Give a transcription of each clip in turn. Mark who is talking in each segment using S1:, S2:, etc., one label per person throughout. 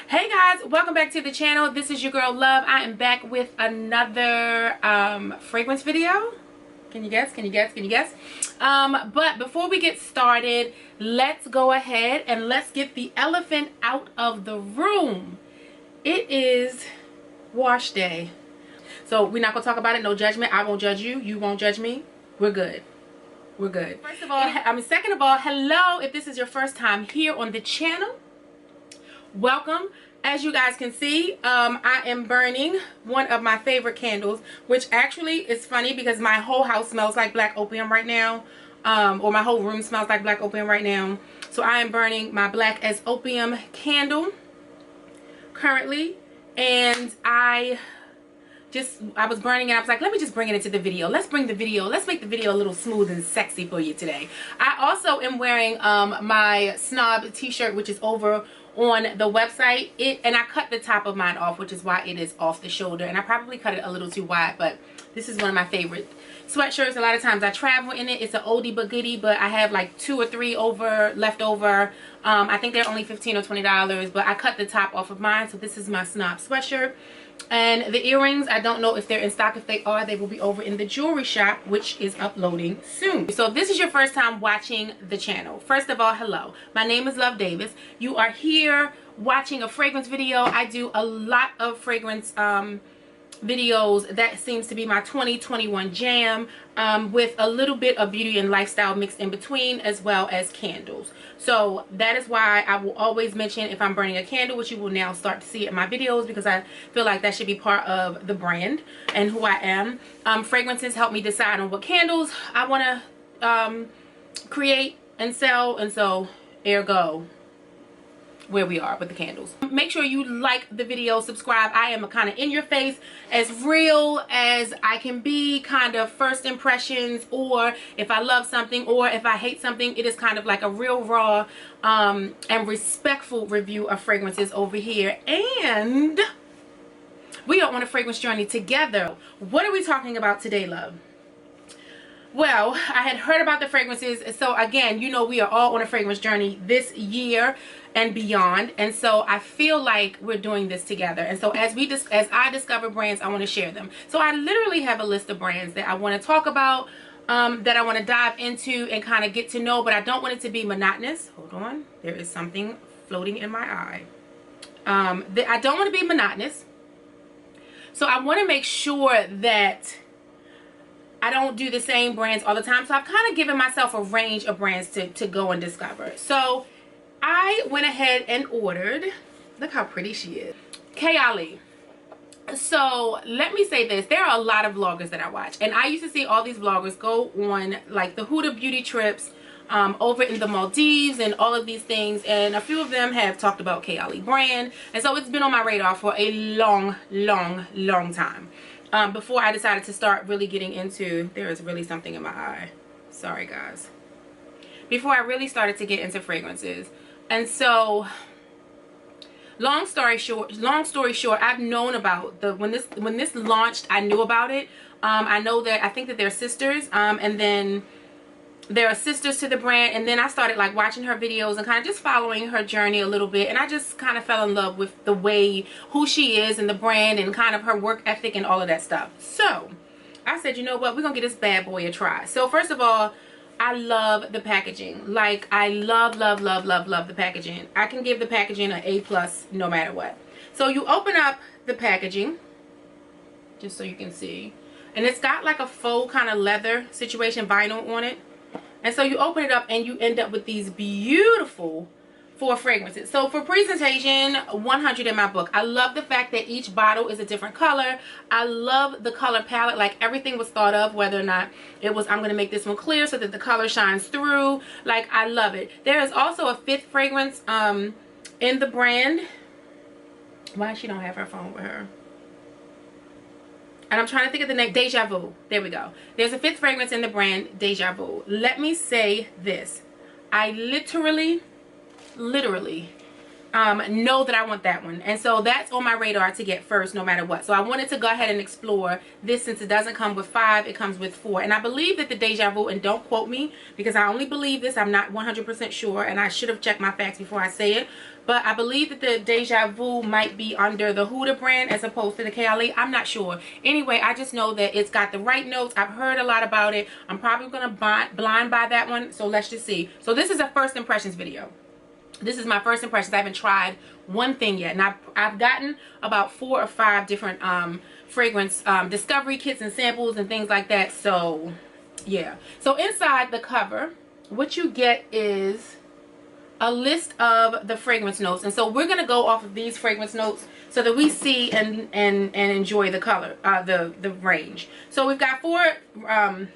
S1: Hey guys, welcome back to the channel. This is your girl Love. I am back with another fragrance video. Can you guess? But before we get started, let's go ahead and let's get the elephant out of the room. It is wash day. So we're not gonna talk about it. No judgment. I won't judge you. You won't judge me. We're good. We're good. Second of all, hello. If this is your first time here on the channel, welcome. As you guys can see, I am burning one of my favorite candles, which actually is funny because my whole house smells like black opium right now, or my whole room smells like black opium right now. So I am burning my black as opium candle currently, and I was burning it. I was like, let me just bring it into the video. Let's make the video a little smooth and sexy for you today. I also am wearing my Snob t-shirt, which is over on the website. And I cut the top of mine off, which is why it is off the shoulder, and I probably cut it a little too wide, but this is one of my favorite sweatshirts. A lot of times I travel in it. It's an oldie but goodie, but I have like 2 or 3 left over. I think they're only $15 or $20, but I cut the top off of mine. So this is my Snob sweatshirt. And the earrings, I don't know if they're in stock. If they are, they will be over in the jewelry shop, which is uploading soon. So if this is your first time watching the channel, first of all, hello. My name is Love Davis. You are here watching a fragrance video. I do a lot of fragrance videos. That seems to be my 2021 jam, with a little bit of beauty and lifestyle mixed in between, as well as candles. So that is why I will always mention if I'm burning a candle, which you will now start to see in my videos, because I feel like that should be part of the brand and who I am. Fragrances help me decide on what candles I want to create and sell, and so ergo where we are with the candles. Make sure you like the video, subscribe. I am a kind of in your face, as real as I can be, kind of first impressions, or if I love something or if I hate something. It is kind of like a real raw and respectful review of fragrances over here, and we are on a fragrance journey together. What are we talking about today, love? Well, I had heard about the fragrances. So again, you know, we are all on a fragrance journey this year and beyond, and so I feel like we're doing this together. And so as I discover brands, I want to share them. So I literally have a list of brands that I want to talk about, that I want to dive into and kind of get to know, but I don't want it to be monotonous. Hold on, there is something floating in my eye. I don't want to be monotonous, so I want to make sure that I don't do the same brands all the time. So I've kind of given myself a range of brands to go and discover. So I went ahead and ordered, look how pretty she is, Kayali. So let me say this, there are a lot of vloggers that I watch, and I used to see all these vloggers go on like the Huda beauty trips over in the Maldives and all of these things, and a few of them have talked about Kayali brand, and so it's been on my radar for a long time. Before I decided to start really getting into, there is really something in my eye, sorry guys, before I really started to get into fragrances. And so long story short, I've known about when this launched. I knew about it. I think that they're sisters, and then there are sisters to the brand, and then I started like watching her videos and kind of just following her journey a little bit, and I just kind of fell in love with the way who she is and the brand and kind of her work ethic and all of that stuff. So I said, you know what, we're gonna give this bad boy a try. So first of all, I love the packaging. Like, I love the packaging. I can give the packaging an A+ no matter what. So you open up the packaging, just so you can see, and it's got like a faux kind of leather situation, vinyl on it. And so you open it up and you end up with these beautiful 4 fragrances. So for presentation, 100 in my book. I love the fact that each bottle is a different color. I love the color palette. Like, everything was thought of, whether or not it was, I'm going to make this one clear so that the color shines through. Like, I love it. There is also a 5th fragrance in the brand. Why she don't have her phone with her? And I'm trying to think of the name. Deja Vu. There we go. There's a 5th fragrance in the brand, Deja Vu. Let me say this. I literally know that I want that one. And so that's on my radar to get first no matter what. So I wanted to go ahead and explore this since it doesn't come with 5, it comes with 4. And I believe that the Deja Vu, and don't quote me because I only believe this, I'm not 100% sure, and I should have checked my facts before I say it, but I believe that the Deja Vu might be under the Huda brand as opposed to the Kayali. I'm not sure. Anyway, I just know that it's got the right notes. I've heard a lot about it. I'm probably going to blind buy that one, so let's just see. So this is a first impressions video. This is my first impressions. I haven't tried one thing yet, and I've gotten about 4 or 5 different fragrance discovery kits and samples and things like that. So yeah, so inside the cover what you get is a list of the fragrance notes, and so we're going to go off of these fragrance notes so that we see and enjoy the color, the range. So we've got 4 come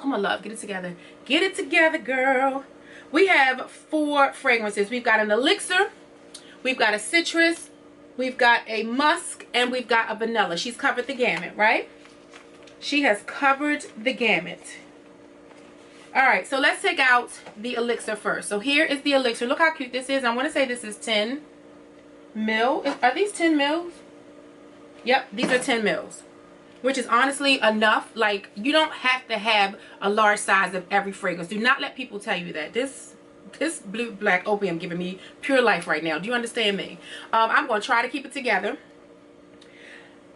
S1: on love, get it together girl. We have 4 fragrances. We've got an elixir, we've got a citrus, we've got a musk, and we've got a vanilla. She's covered the gamut, right? She has covered the gamut. All right, so let's take out the elixir first. So here is the elixir. Look how cute this is. I want to say this is 10 mil. Are these 10 mils? Yep, these are 10 mils. Which is honestly enough. Like, you don't have to have a large size of every fragrance. Do not let people tell you that. This blue black opium giving me pure life right now. Do you understand me? I'm going to try to keep it together.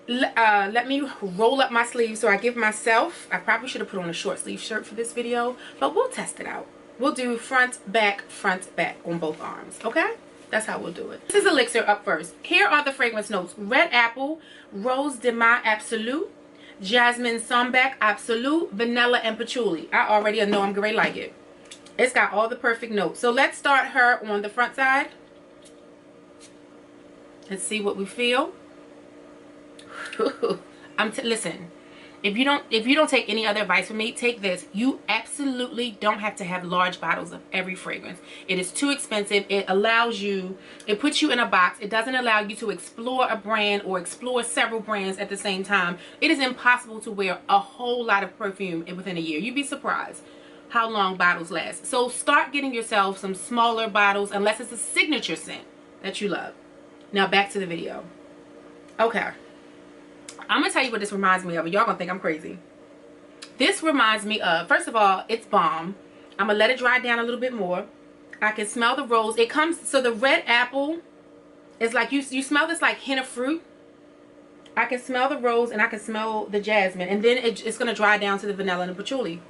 S1: Let me roll up my sleeves so I give myself, I probably should have put on a short sleeve shirt for this video, but we'll test it out. We'll do front, back on both arms, okay? That's how we'll do it. This is elixir up first. Here are the fragrance notes. Red apple, rose de mai absolute, jasmine sambac absolute, vanilla, and patchouli. I already know I'm going to like it. It's got all the perfect notes. So let's start her on the front side. Let's see what we feel. Listen, if you don't take any other advice from me, take this. You absolutely don't have to have large bottles of every fragrance. It is too expensive. It puts you in a box. It doesn't allow you to explore a brand or explore several brands at the same time. It is impossible to wear a whole lot of perfume within a year. You'd be surprised how long bottles last. So start getting yourself some smaller bottles, unless it's a signature scent that you love. Now back to the video. Okay, I'm gonna tell you what this reminds me of, and y'all gonna think I'm crazy. This reminds me of, first of all, it's bomb. I'm gonna let it dry down a little bit more. I can smell the rose. It comes, so the red apple is like, you smell this like hint of fruit. I can smell the rose and I can smell the jasmine, and then it's gonna dry down to the vanilla and the patchouli.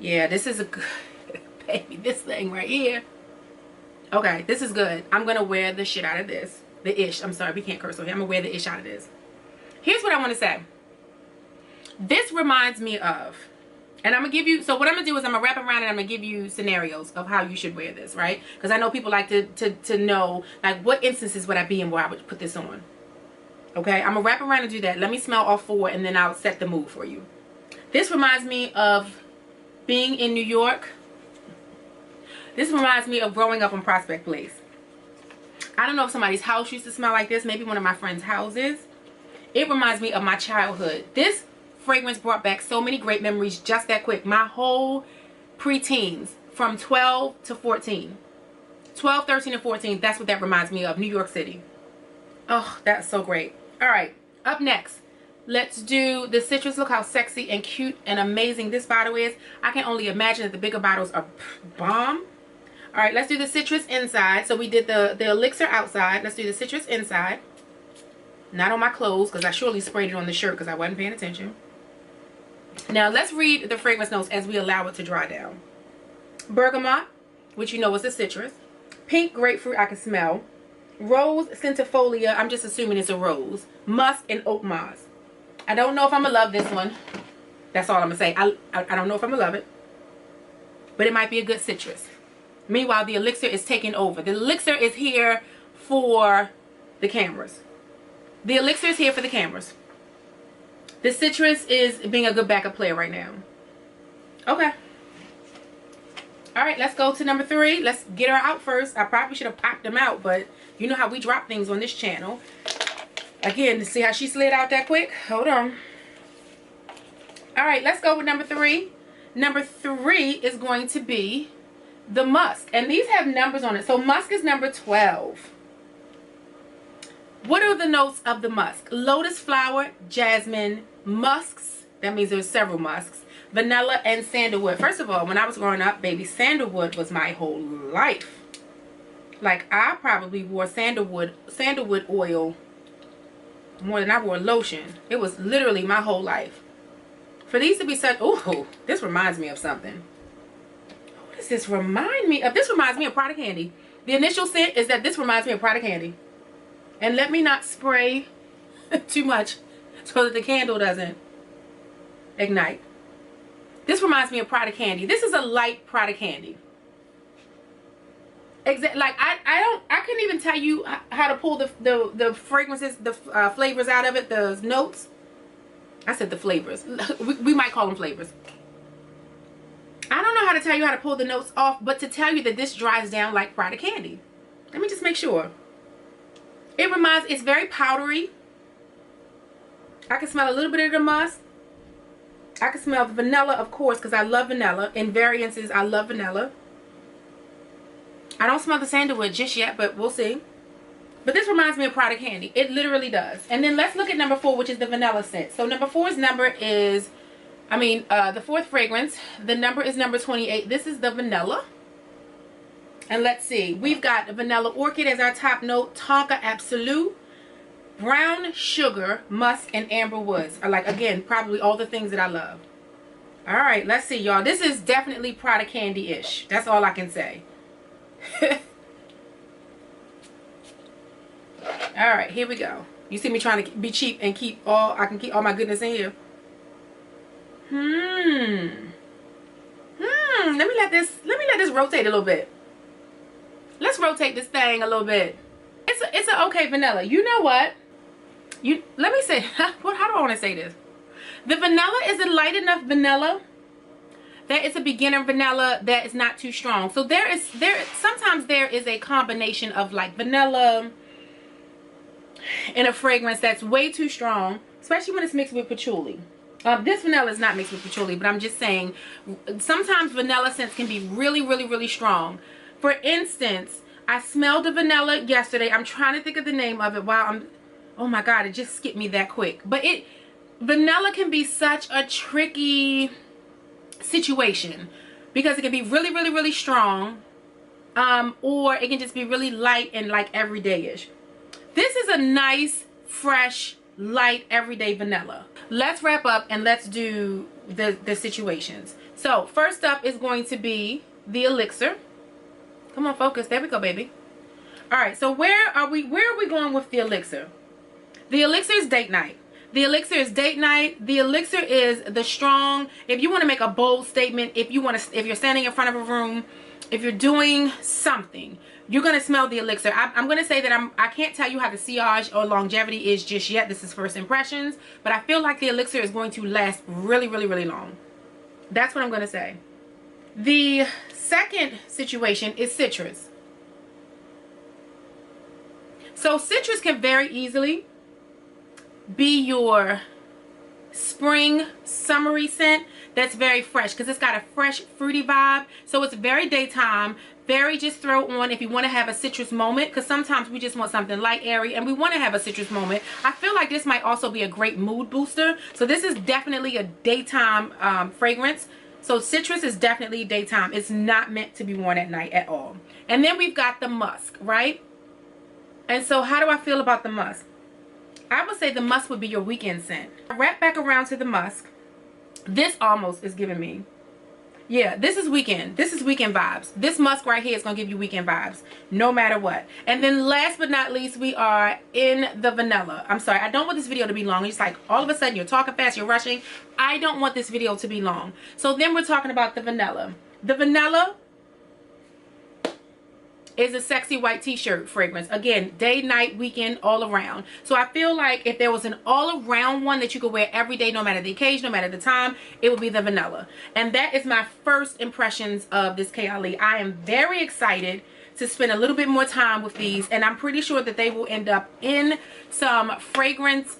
S1: Yeah, this is a good baby, this thing right here. Okay, this is good. I'm gonna wear the shit out of this. I'm sorry, we can't curse over here. I'm gonna wear the ish out of this. Here's what I want to say. This reminds me of, and I'm gonna give you, so what I'm gonna do is I'm gonna wrap around and I'm gonna give you scenarios of how you should wear this, right? Because I know people like to know, like, what instances would I be in where I would put this on. Okay, I'm gonna wrap around and do that. Let me smell all 4 and then I'll set the mood for you. This reminds me of being in New York. This reminds me of growing up on Prospect Place. I don't know if somebody's house used to smell like this, maybe one of my friends' houses. It reminds me of my childhood. This fragrance brought back so many great memories just that quick. My whole pre-teens, from 12 to 14. 12, 13, and 14, that's what that reminds me of, New York City. Oh, that's so great. All right, up next, let's do the citrus. Look how sexy and cute and amazing this bottle is. I can only imagine that the bigger bottles are bomb. All right, let's do the citrus inside. So we did the elixir outside. Let's do the citrus inside. Not on my clothes, because I surely sprayed it on the shirt because I wasn't paying attention. Now let's read the fragrance notes as we allow it to dry down. Bergamot, which you know is a citrus. Pink grapefruit, I can smell. Rose centifolia, I'm just assuming it's a rose. Musk and oak moss. I don't know if I'm gonna love this one. That's all I'm gonna say. I don't know if I'm gonna love it, but it might be a good citrus. Meanwhile, the elixir is taking over. The elixir is here for the cameras. The elixir is here for the cameras. The citrus is being a good backup player right now. Okay. All right, let's go to number 3. Let's get her out first. I probably should have popped them out, but you know how we drop things on this channel. Again, to see how she slid out that quick. Hold on. All right, let's go with number 3. Number 3 is going to be the Musk. And these have numbers on it. So Musk is number 12. What are the notes of the Musk? Lotus flower, jasmine, musks. That means there's several musks. Vanilla and sandalwood. First of all, when I was growing up, baby, sandalwood was my whole life. Like, I probably wore sandalwood oil more than I wore lotion. It was literally my whole life. For these to be such, oh, this reminds me of something. What does this remind me of? This reminds me of product candy. The initial scent is that this reminds me of product candy. And let me not spray too much so that the candle doesn't ignite. This reminds me of product candy. This is a light product candy. Exactly. Like I couldn't even tell you how to pull the fragrances, the flavors out of it, the notes. I said the flavors. We might call them flavors. I don't know how to tell you how to pull the notes off, but to tell you that this dries down like product candy. Let me just make sure. It reminds, it's very powdery. I can smell a little bit of the musk. I can smell the vanilla, of course, because I love vanilla. In variances, I love vanilla. I don't smell the sandalwood just yet, but we'll see. But this reminds me of product candy. It literally does. And then let's look at number 4, which is the vanilla scent. So number 4's number is, the fourth fragrance. The number is number 28. This is the vanilla. And let's see. We've got vanilla orchid as our top note. Tonka absolute. Brown sugar, musk, and amber woods are, like, again, probably all the things that I love. All right, let's see, y'all. This is definitely product candy-ish. That's all I can say. All right, here we go. You see me trying to be cheap and I can keep all my goodness in here. Let me let this rotate a little bit. Let's rotate this thing a little bit. It's an okay vanilla. You know what? Let me say, how do I want to say this? The vanilla is a light enough vanilla that it's a beginner vanilla that is not too strong. So sometimes there is a combination of like vanilla in a fragrance that's way too strong, especially when it's mixed with patchouli. This vanilla is not mixed with patchouli, but I'm just saying sometimes vanilla scents can be really, really, really strong. For instance, I smelled the vanilla yesterday. I'm trying to think of the name of it while oh my God, it just skipped me that quick. But vanilla can be such a tricky situation because it can be really, really, really strong, or it can just be really light and like everyday-ish. This is a nice, fresh, light, everyday vanilla. Let's wrap up and let's do the situations. So first up is going to be the Elixir. Come on, focus. There we go, baby. All right, so where are we going with the Elixir? The Elixir is date night. The Elixir is date night. The Elixir is the strong, if you want to make a bold statement, if you're standing in front of a room, if you're doing something, you're going to smell the Elixir. I'm going to say that I can't tell you how the sillage or longevity is just yet. This is first impressions, but I feel like the Elixir is going to last really, really, really long. That's what I'm going to say. The second situation is citrus. So citrus can very easily be your spring summery scent that's very fresh because it's got a fresh fruity vibe. So it's very daytime, very just throw on if you want to have a citrus moment, because sometimes we just want something light, airy, and we want to have a citrus moment. I feel like this might also be a great mood booster. So this is definitely a daytime fragrance. So citrus is definitely daytime. It's not meant to be worn at night at all. And then we've got the musk, right? And so how do I feel about the musk? I would say the musk would be your weekend scent. Wrap back around to the musk. This almost is giving me, yeah, this is weekend. This is weekend vibes. This musk right here is going to give you weekend vibes no matter what. And then last but not least, we are in the vanilla. I'm sorry, I don't want this video to be long. It's like all of a sudden you're talking fast, you're rushing. I don't want this video to be long. So then we're talking about the vanilla. The vanilla is a sexy white t-shirt fragrance. Again, day, night, weekend, all around. So I feel like if there was an all-around one that you could wear every day, no matter the occasion, no matter the time, it would be the vanilla. And that is my first impressions of this Kayali. I am very excited to spend a little bit more time with these, and I'm pretty sure that they will end up in some fragrance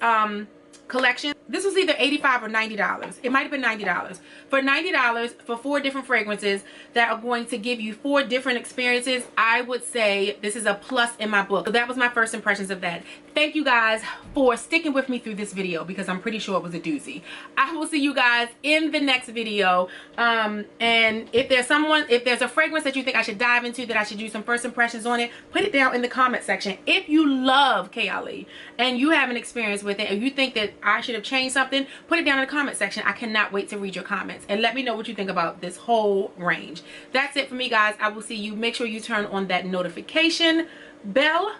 S1: collections. this was either $85 or $90. It might have been $90. For $90 for 4 different fragrances that are going to give you 4 different experiences, I would say this is a plus in my book. So that was my first impressions of that. Thank you guys for sticking with me through this video because I'm pretty sure it was a doozy. I will see you guys in the next video. And if there's a fragrance that you think I should dive into, that I should do some first impressions on it, put it down in the comment section. If you love Kayali and you have an experience with it, and you think that I should have changed something, put it down in the comment section. I cannot wait to read your comments and let me know what you think about this whole range. That's it for me, guys. I will see you. Make sure you turn on that notification bell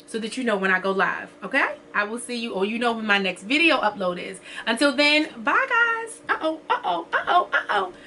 S1: so that you know when I go live. Okay, I will see you, or you know when my next video upload is. Until then, bye guys.